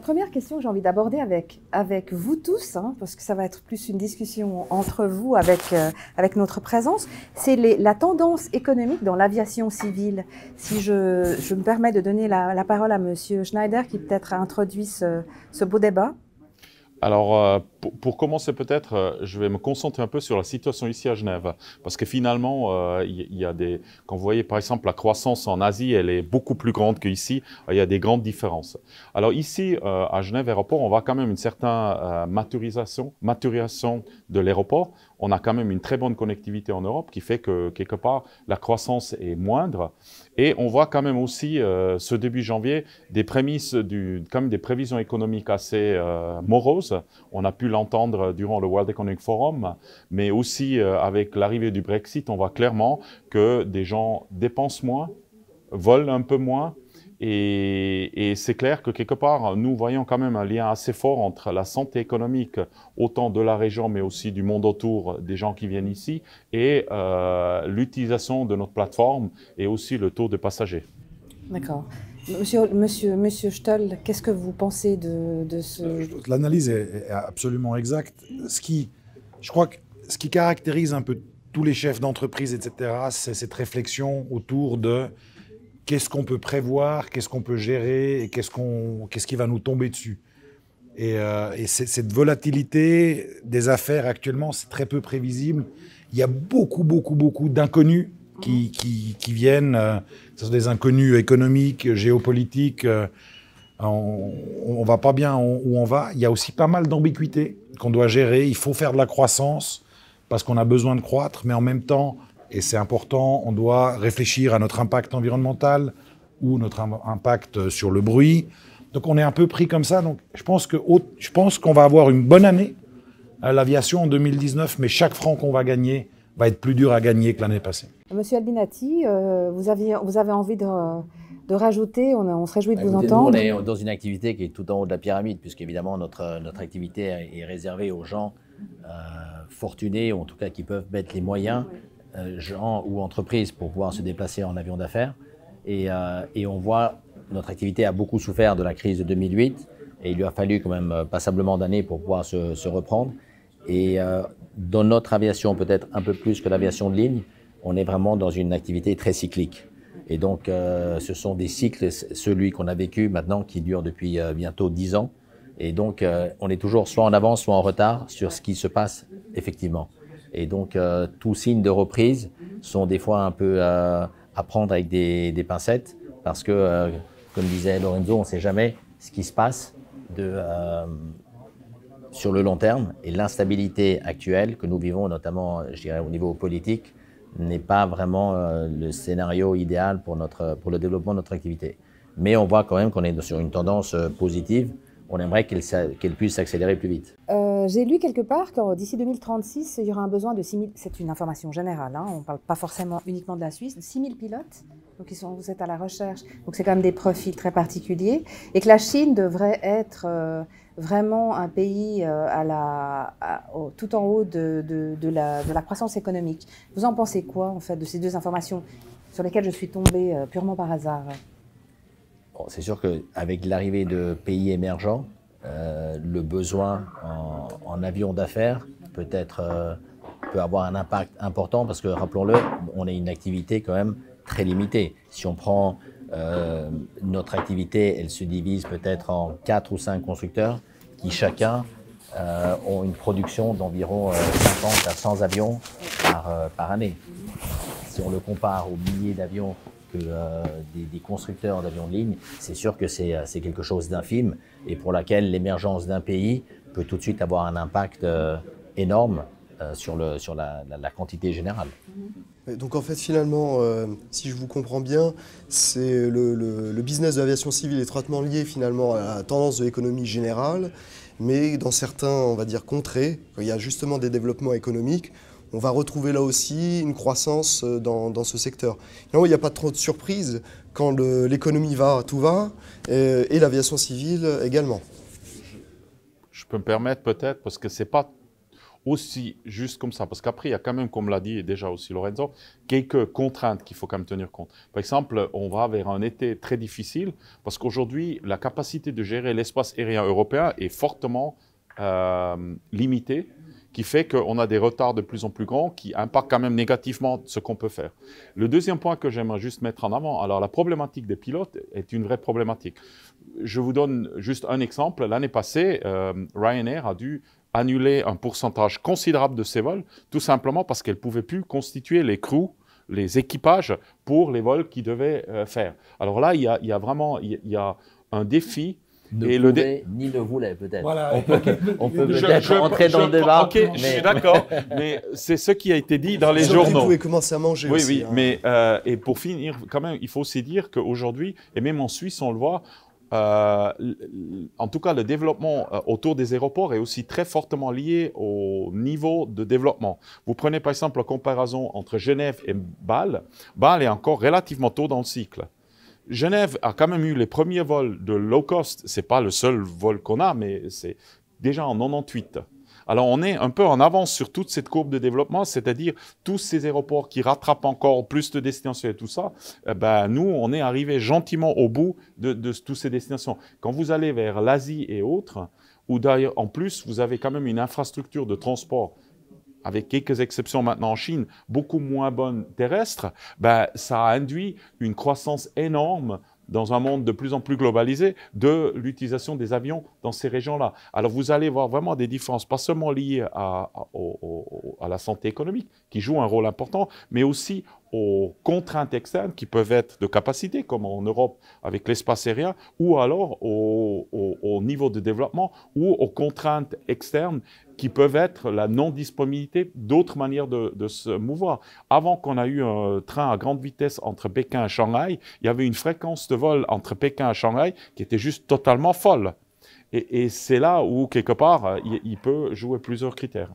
première question que j'ai envie d'aborder avec vous tous, hein, parce que ça va être plus une discussion entre vous avec notre présence, c'est la tendance économique dans l'aviation civile. Si je me permets de donner la parole à Monsieur Schneider, qui peut-être a introduit ce beau débat. Alors, pour commencer peut-être, je vais me concentrer un peu sur la situation ici à Genève, parce que finalement, il y a quand vous voyez par exemple la croissance en Asie, elle est beaucoup plus grande qu'ici, il y a des grandes différences. Alors ici, à Genève Aéroport, on voit quand même une certaine maturation de l'aéroport. On a quand même une très bonne connectivité en Europe qui fait que, quelque part, la croissance est moindre. Et on voit quand même aussi, ce début janvier, des prémices, quand même des prévisions économiques assez moroses. On a pu l'entendre durant le World Economic Forum, mais aussi avec l'arrivée du Brexit, on voit clairement que des gens dépensent moins, volent un peu moins. Et c'est clair que quelque part, nous voyons quand même un lien assez fort entre la santé économique, autant de la région, mais aussi du monde autour des gens qui viennent ici, et l'utilisation de notre plateforme et aussi le taux de passagers. D'accord. Monsieur Stoll, qu'est-ce que vous pensez de ce... L'analyse est absolument exacte. Je crois que ce qui caractérise un peu tous les chefs d'entreprise, etc., c'est cette réflexion autour de qu'est-ce qu'on peut prévoir, qu'est-ce qu'on peut gérer et qu'est-ce qui va nous tomber dessus. Et cette volatilité des affaires actuellement, c'est très peu prévisible. Il y a beaucoup d'inconnus qui viennent. Ce sont des inconnus économiques, géopolitiques. On ne va pas bien où on va. Il y a aussi pas mal d'ambiguïté qu'on doit gérer. Il faut faire de la croissance parce qu'on a besoin de croître, mais en même temps, et c'est important, on doit réfléchir à notre impact environnemental ou notre impact sur le bruit. Donc on est un peu pris comme ça. Donc je pense qu'on va avoir une bonne année à l'aviation en 2019, mais chaque franc qu'on va gagner va être plus dur à gagner que l'année passée. Monsieur Albinati, vous avez envie de rajouter, on se réjouit de vous entendre. Nous, on est dans une activité qui est tout en haut de la pyramide, puisqu'évidemment notre activité est réservée aux gens fortunés, ou en tout cas qui peuvent mettre les moyens, gens ou entreprises, pour pouvoir se déplacer en avion d'affaires. Et on voit, notre activité a beaucoup souffert de la crise de 2008, et il lui a fallu quand même passablement d'années pour pouvoir se reprendre. Et dans notre aviation, peut-être un peu plus que l'aviation de ligne, on est vraiment dans une activité très cyclique. Et donc, ce sont des cycles, celui qu'on a vécu maintenant, qui dure depuis bientôt 10 ans. Et donc, on est toujours soit en avance, soit en retard sur ce qui se passe effectivement. Et donc, tous signes de reprise sont des fois un peu à prendre avec des pincettes, parce que, comme disait Lorenzo, on ne sait jamais ce qui se passe sur le long terme. Et l'instabilité actuelle que nous vivons, notamment, je dirais, au niveau politique, n'est pas vraiment le scénario idéal pour le développement de notre activité. Mais on voit quand même qu'on est sur une tendance positive. On aimerait qu'elle puisse s'accélérer plus vite. J'ai lu quelque part que d'ici 2036, il y aura un besoin de 6 000, c'est une information générale, hein, on ne parle pas forcément uniquement de la Suisse, de 6 000 pilotes, donc vous êtes à la recherche, donc c'est quand même des profils très particuliers, et que la Chine devrait être vraiment un pays tout en haut de la croissance économique. Vous en pensez quoi, en fait, de ces deux informations sur lesquelles je suis tombée purement par hasard? Bon, c'est sûr qu'avec l'arrivée de pays émergents, le besoin en avion d'affaires peut avoir un impact important, parce que, rappelons-le, on est une activité quand même très limitée. Si on prend notre activité, elle se divise peut-être en 4 ou 5 constructeurs qui chacun ont une production d'environ 50 à 100 avions par année. Si on le compare aux milliers d'avions que des constructeurs d'avions de ligne, c'est sûr que c'est quelque chose d'infime, et pour laquelle l'émergence d'un pays peut tout de suite avoir un impact énorme sur la quantité générale. Donc en fait, finalement, si je vous comprends bien, c'est le business de l'aviation civile est étroitement lié finalement à la tendance de l'économie générale, mais dans certains, on va dire, contrées, quand il y a justement des développements économiques, on va retrouver là aussi une croissance dans ce secteur. Là, il n'y a pas trop de surprises quand l'économie va, tout va, et l'aviation civile également. Je peux me permettre peut-être, parce que c'est pas... aussi juste comme ça. Parce qu'après, il y a quand même, comme l'a dit déjà aussi Lorenzo, quelques contraintes qu'il faut quand même tenir compte. Par exemple, on va vers un été très difficile parce qu'aujourd'hui, la capacité de gérer l'espace aérien européen est fortement limitée, qui fait qu'on a des retards de plus en plus grands qui impactent quand même négativement ce qu'on peut faire. Le deuxième point que j'aimerais juste mettre en avant, alors la problématique des pilotes est une vraie problématique. Je vous donne juste un exemple. L'année passée, Ryanair a dû annuler un pourcentage considérable de ses vols, tout simplement parce qu'elle ne pouvait plus constituer les crews, les équipages pour les vols qu'ils devaient faire. Alors là, il y a vraiment un défi. Ni ne voulait peut-être. Voilà. On peut peut-être entrer dans le débat. Ok, je suis d'accord, mais c'est ce qui a été dit dans les journaux. Vous pouvez commencer à manger aussi. Oui, hein. mais et pour finir, quand même, il faut aussi dire qu'aujourd'hui, et même en Suisse, on le voit, en tout cas, le développement autour des aéroports est aussi très fortement lié au niveau de développement. Vous prenez par exemple la comparaison entre Genève et Bâle. Bâle est encore relativement tôt dans le cycle. Genève a quand même eu les premiers vols de low cost. Ce n'est pas le seul vol qu'on a, mais c'est déjà en 98. Alors, on est un peu en avance sur toute cette courbe de développement, c'est-à-dire tous ces aéroports qui rattrapent encore plus de destinations et tout ça, nous, on est arrivé gentiment au bout de toutes ces destinations. Quand vous allez vers l'Asie et autres, où d'ailleurs, en plus, vous avez quand même une infrastructure de transport avec quelques exceptions maintenant en Chine, beaucoup moins bonne terrestre, ça a induit une croissance énorme dans un monde de plus en plus globalisé, de l'utilisation des avions dans ces régions-là. Alors vous allez voir vraiment des différences, pas seulement liées à la santé économique, qui joue un rôle important, mais aussi aux contraintes externes qui peuvent être de capacité, comme en Europe avec l'espace aérien, ou alors au niveau de développement, ou aux contraintes externes qui peuvent être la non-disponibilité d'autres manières de se mouvoir. Avant qu'on a eu un train à grande vitesse entre Pékin et Shanghai, il y avait une fréquence de vol entre Pékin et Shanghai qui était juste totalement folle. Et c'est là où, quelque part, il peut jouer plusieurs critères.